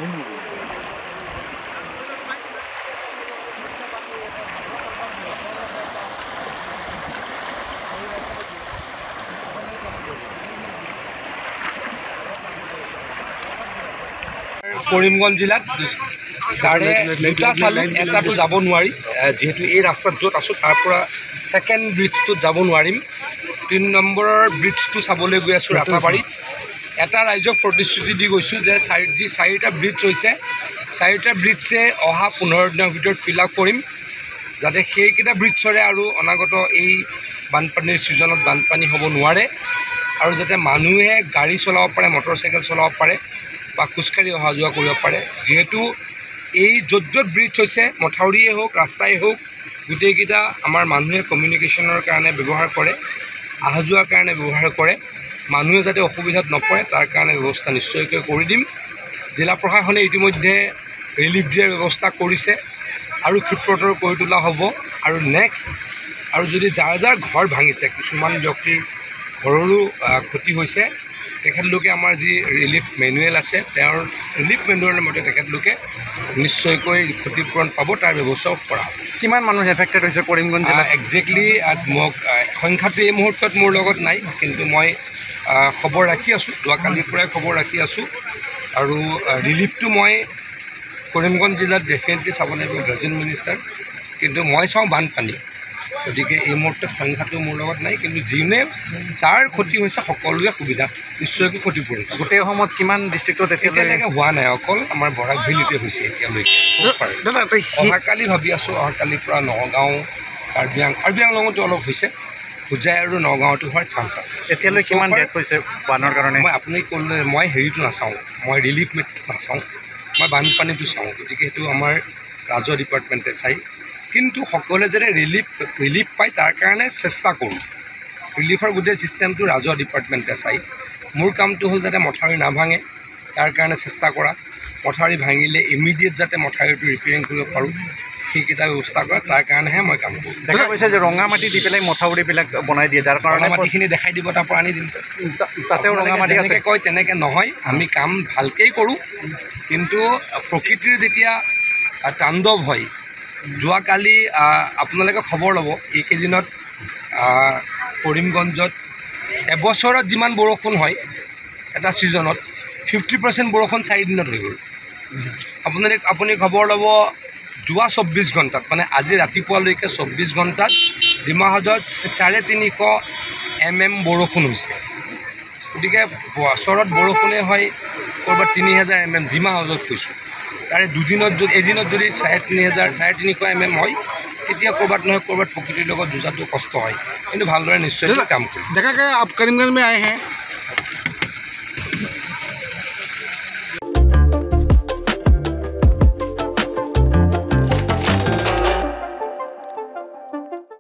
কৰিমগঞ্জ জিলাত তাৰে দুটা চালোঁ, এটাতো যাব নোৱাৰি যিহেতু এই ৰাস্তাত য'ত আছোঁ তাৰ পৰা ছেকেণ্ড ব্ৰিজটোত যাব নোৱাৰিম। 3 নম্বৰৰ ব্ৰিজটো চাবলৈ গৈ আছোঁ ৰাতাবাৰীত। এটা ৰাইজক প্ৰতিশ্ৰুতি দি গৈছোঁ যে যি 4টা ব্ৰিজ হৈছে 4টা ব্ৰিজে অহা 15 দিনৰ ভিতৰত ফিল আপ কৰিম, যাতে সেইকেইটা ব্ৰিজৰে আৰু অনাগত এই বানপানীৰ ছিজনত বানপানী হ'ব নোৱাৰে আৰু যাতে মানুহে গাড়ী চলাব পাৰে, মটৰচাইকেল চলাব পাৰে বা খোজকাঢ়ি অহা যোৱা কৰিব পাৰে। যিহেতু এই য'ত য'ত ব্ৰিজ হৈছে, মথাউৰিয়ে হওক ৰাস্তাই হওক, গোটেইকেইটা আমাৰ মানুহে কমিউনিকেশ্যনৰ কাৰণে ব্যৱহাৰ কৰে, অহা যোৱাৰ কাৰণে ব্যৱহাৰ কৰে। মানুহে যাতে অসুবিধাত নপৰে তাৰ কাৰণে ব্যৱস্থা নিশ্চয়কৈ কৰি দিম। জিলা প্ৰশাসনে ইতিমধ্যে ৰিলিফ দিয়াৰ ব্যৱস্থা কৰিছে আৰু ক্ষীপ্ৰতৰ কৰি তোলা হ'ব। আৰু নেক্সট আৰু যদি যাৰ যাৰ ঘৰ ভাঙিছে, কিছুমান ব্যক্তিৰ ঘৰৰো ক্ষতি হৈছে, তেখেতলোকে আমাৰ যি ৰিলিফ মেনুৱেল আছে তেওঁৰ ৰিলিফ মেনুৱেলৰ মতে তেখেতলোকে নিশ্চয়কৈ ক্ষতিপূৰণ পাব, তাৰ ব্যৱস্থাও কৰা হ'ব। কিমান মানুহ এফেক্টেড হৈছে কৰিমগঞ্জ জিলাত? একজেক্টলি মোক সংখ্যাটো এই মুহূৰ্তত মোৰ লগত নাই, কিন্তু মই খবৰ ৰাখি আছোঁ, যোৱাকালিৰ পৰাই খবৰ ৰাখি আছোঁ। আৰু ৰিলিফটো মই কৰিমগঞ্জ জিলাত ডেফিনেটলি চাব লাগিব, গাৰ্জেন মিনিষ্টাৰ, কিন্তু মই চাওঁ বানপানী। গতিকে এই মুহূৰ্তত সংখ্যাটো মোৰ লগত নাই, কিন্তু যাৰ ক্ষতি হৈছে সকলোৱে সুবিধা নিশ্চয়কৈ ক্ষতিপূৰণ। গোটেই অসমত কিমান ডিষ্ট্ৰিক্টত এতিয়ালৈকে হোৱা নাই, অকল আমাৰ বৰাক ভেলীতে হৈছে এতিয়ালৈকে। অহাকালি ভাবি আছোঁ, অহাকালিৰ পৰা নগাঁও, কাৰ্বি আংলঙতো অলপ হৈছে, হোজাই আৰু নগাঁৱতো হোৱাৰ চান্স আছে। এতিয়ালৈ কিমান ডেথ হৈছে বানৰ কাৰণে? মই আপুনি ক'লে মই হেৰিটো নাচাওঁ, মই ৰিলিফ নাচাওঁ, মই বানপানীটো চাওঁ। গতিকে সেইটো আমাৰ ৰাজহ ডিপাৰ্টমেণ্টে চাই, কিন্তু সকলোৱে যাতে ৰিলিফ পায় তাৰ কাৰণে চেষ্টা কৰোঁ। ৰিলিফৰ গোটেই ছিষ্টেমটো ৰাজহ ডিপাৰ্টমেণ্টে চাই। মোৰ কামটো হ'ল যাতে মথাউৰি নাভাঙে তাৰ কাৰণে চেষ্টা কৰা, মথাউৰি ভাঙিলে ইমিডিয়েট যাতে মথাউৰিটো ৰিপেয়াৰিং কৰিব পাৰোঁ সেইকেইটা ব্যৱস্থা কৰা, তাৰ কাৰণেহে মই কাম কৰোঁ। দেখা গৈছে যে ৰঙা মাটি দি পেলাই মথাউৰিবিলাক বনাই দিয়ে, যাৰ কাৰণে মাটিখিনি দেখাই দিব, তাৰ পৰা আনি দিম। তাতেও ৰঙা মাটি আছে। কয় তেনেকৈ নহয়, আমি কাম ভালকৈয়ে কৰোঁ, কিন্তু প্ৰকৃতিৰ যেতিয়া তাণ্ডৱ হয়, যোৱাকালি আপোনালোকে খবৰ ল'ব, এইকেইদিনত কৰিমগঞ্জত এবছৰত যিমান বৰষুণ হয় এটা ছিজনত 50% বৰষুণ 4 দিনত হৈ গ'ল। আপুনি খবৰ ল'ব, যোৱা 24 ঘণ্টাত, মানে আজি ৰাতিপুৱালৈকে 24 ঘণ্টাত ডিমা হাজোত 350 mm বৰষুণ হৈছে। গতিকে বছৰত বৰষুণে হয় ক'ৰবাত 3000 mm, ডিমা হাজোত কৈছোঁ। তাৰে এদিনত যদি 350 mm হয়, তেতিয়া ক'ৰবাত নহয় ক'ৰবাত প্ৰকৃতিৰ লগত যুঁজাটো কষ্ট হয়, কিন্তু ভালদৰে নিশ্চয় কাম কৰিম। দেখা গया आप करीमगंज में आए हैं,